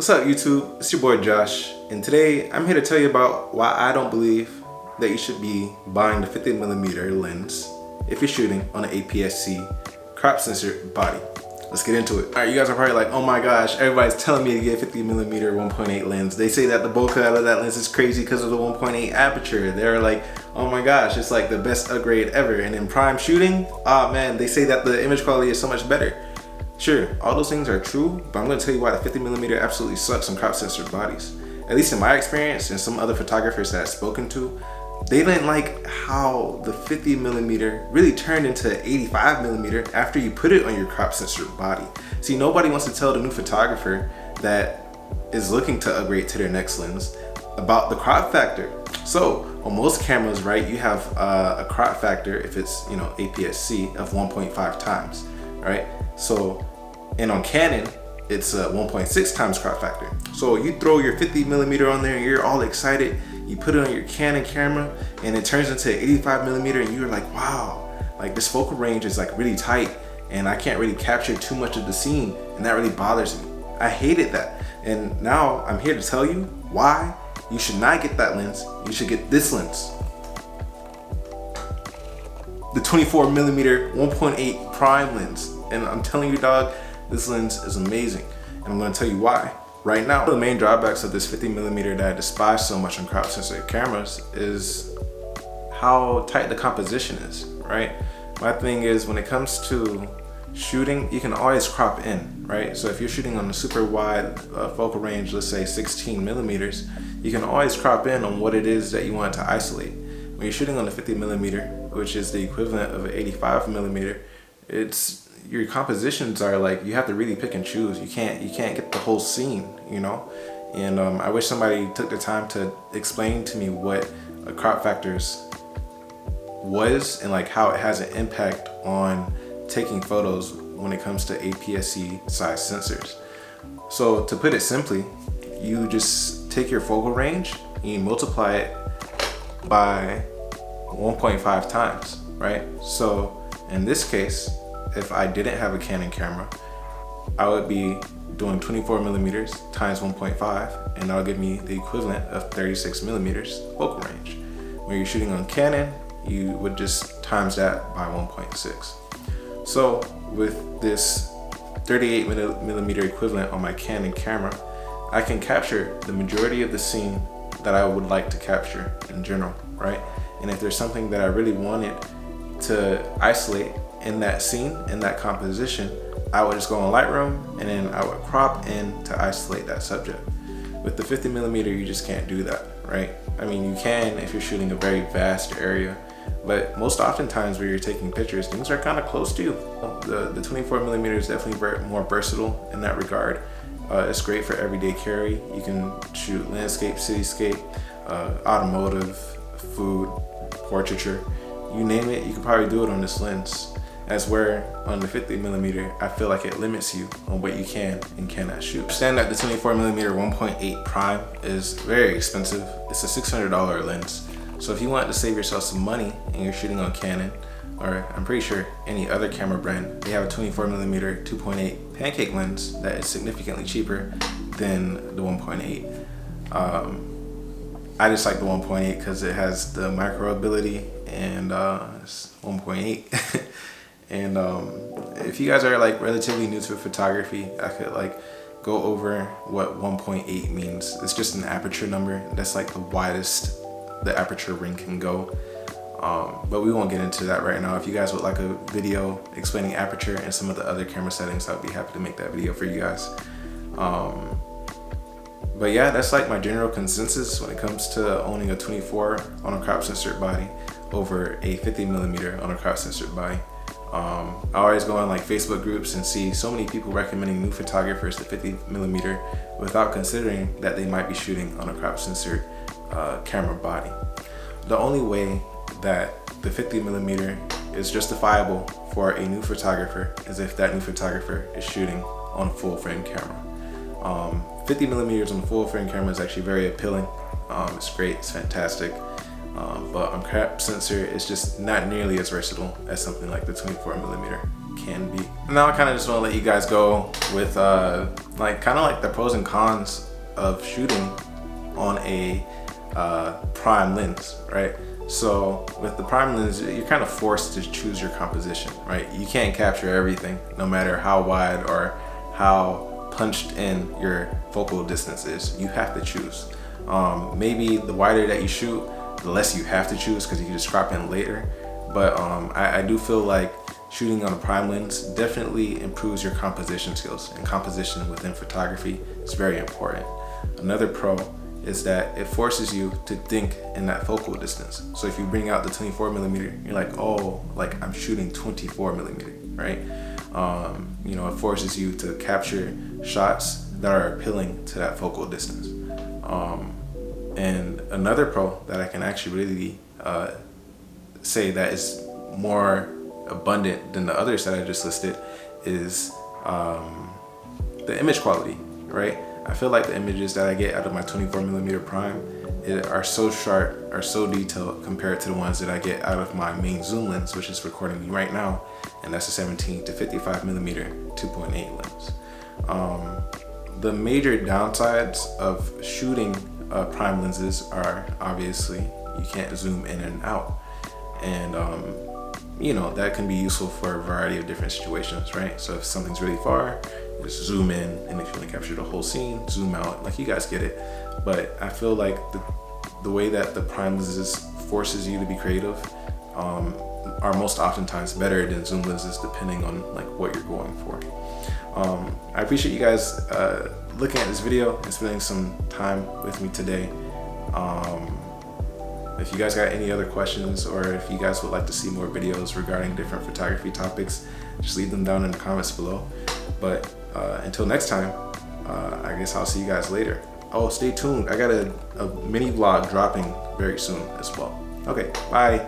What's up YouTube? It's your boy Josh, and today I'm here to tell you about why I don't believe that you should be buying the 50mm lens if you're shooting on an APS-C crop sensor body. Let's get into it. Alright, you guys are probably like, oh my gosh, everybody's telling me to get 50mm 1.8 lens. They say that the bokeh out of that lens is crazy because of the 1.8 aperture. They're like, oh my gosh, it's like the best upgrade ever. And in prime shooting, oh man, they say that the image quality is so much better. Sure, all those things are true, but I'm going to tell you why the 50mm absolutely sucks on crop sensor bodies. At least in my experience and some other photographers that I've spoken to, they didn't like how the 50mm really turned into 85mm after you put it on your crop sensor body. See, nobody wants to tell the new photographer that is looking to upgrade to their next lens about the crop factor. So on most cameras, right, you have a crop factor, if it's, you know, APS-C, of 1.5 times, right? So, and on Canon, it's a 1.6 times crop factor. So you throw your 50mm on there and you're all excited. You put it on your Canon camera and it turns into 85mm and you're like, wow, like this focal range is like really tight and I can't really capture too much of the scene, and that really bothers me. I hated that. And now I'm here to tell you why you should not get that lens. You should get this lens. The 24mm 1.8 prime lens. And I'm telling you, dog, this lens is amazing. And I'm gonna tell you why right now. One of the main drawbacks of this 50mm that I despise so much on crop sensor cameras is how tight the composition is, right? My thing is, when it comes to shooting, you can always crop in, right? So if you're shooting on a super wide focal range, let's say 16mm, you can always crop in on what it is that you want to isolate. When you're shooting on the 50mm, which is the equivalent of an 85mm, your compositions are like, you have to really pick and choose. You can't get the whole scene, you know? And I wish somebody took the time to explain to me what a crop factors was and like how it has an impact on taking photos when it comes to APS-C size sensors. So to put it simply, you just take your focal range and you multiply it by 1.5 times, right? So in this case, if I didn't have a Canon camera, I would be doing 24mm times 1.5, and that'll give me the equivalent of 36mm focal range. When you're shooting on Canon, you would just times that by 1.6. So with this 38mm equivalent on my Canon camera, I can capture the majority of the scene that I would like to capture in general, right? And if there's something that I really wanted to isolate in that scene, in that composition, I would just go on Lightroom and then I would crop in to isolate that subject. With the 50mm, you just can't do that, right? I mean, you can if you're shooting a very vast area, but most oftentimes where you're taking pictures, things are kind of close to you. The 24mm is definitely more versatile in that regard. It's great for everyday carry. You can shoot landscape, cityscape, automotive, food, portraiture, you name it, you can probably do it on this lens. As where on the 50mm, I feel like it limits you on what you can and cannot shoot. Understand that the 24mm 1.8 prime is very expensive. It's a $600 lens. So if you want to save yourself some money and you're shooting on Canon, or I'm pretty sure any other camera brand, they have a 24mm 2.8 pancake lens that is significantly cheaper than the 1.8. I just like the 1.8 because it has the micro ability and it's 1.8. And if you guys are like relatively new to photography, I could like go over what 1.8 means. It's just an aperture number. That's like the widest the aperture ring can go. But we won't get into that right now. If you guys would like a video explaining aperture and some of the other camera settings, I'd be happy to make that video for you guys. But yeah, that's like my general consensus when it comes to owning a 24 on a crop sensor body over a 50mm on a crop sensor body. I always go on like Facebook groups and see so many people recommending new photographers the 50mm without considering that they might be shooting on a crop sensor camera body. The only way that the 50mm is justifiable for a new photographer is if that new photographer is shooting on a full frame camera. 50mm on a full frame camera is actually very appealing. It's great, it's fantastic. But on crop sensor, it's just not nearly as versatile as something like the 24mm can be. And now I kind of just want to let you guys go with like kind of like the pros and cons of shooting on a prime lens, right? So with the prime lens, you're kind of forced to choose your composition, right? You can't capture everything, no matter how wide or how punched in your focal distance is. You have to choose. Maybe the wider that you shoot, the less you have to choose, because you can just crop in later. But I do feel like shooting on a prime lens definitely improves your composition skills, and composition within photography is very important. Another pro is that it forces you to think in that focal distance. So if you bring out the 24mm, you're like, oh, like I'm shooting 24mm, right? You know, it forces you to capture shots that are appealing to that focal distance. And another pro that I can actually really say that is more abundant than the others that I just listed is the image quality, right? I feel like the images that I get out of my 24mm prime are so sharp, are so detailed compared to the ones that I get out of my main zoom lens, which is recording me right now, and that's a 17 to 55mm 2.8 lens. The major downsides of shooting prime lenses are obviously you can't zoom in and out, and you know, that can be useful for a variety of different situations, right? So if something's really far, just zoom in, and if you want to capture the whole scene, zoom out, like you guys get it. But I feel like the way that the prime lenses forces you to be creative are most oftentimes better than zoom lenses, depending on like what you're going for. I appreciate you guys looking at this video and spending some time with me today. If you guys got any other questions, or if you guys would like to see more videos regarding different photography topics, just leave them down in the comments below. But until next time, I guess I'll see you guys later. Oh, stay tuned. I got a mini vlog dropping very soon as well. Okay, bye.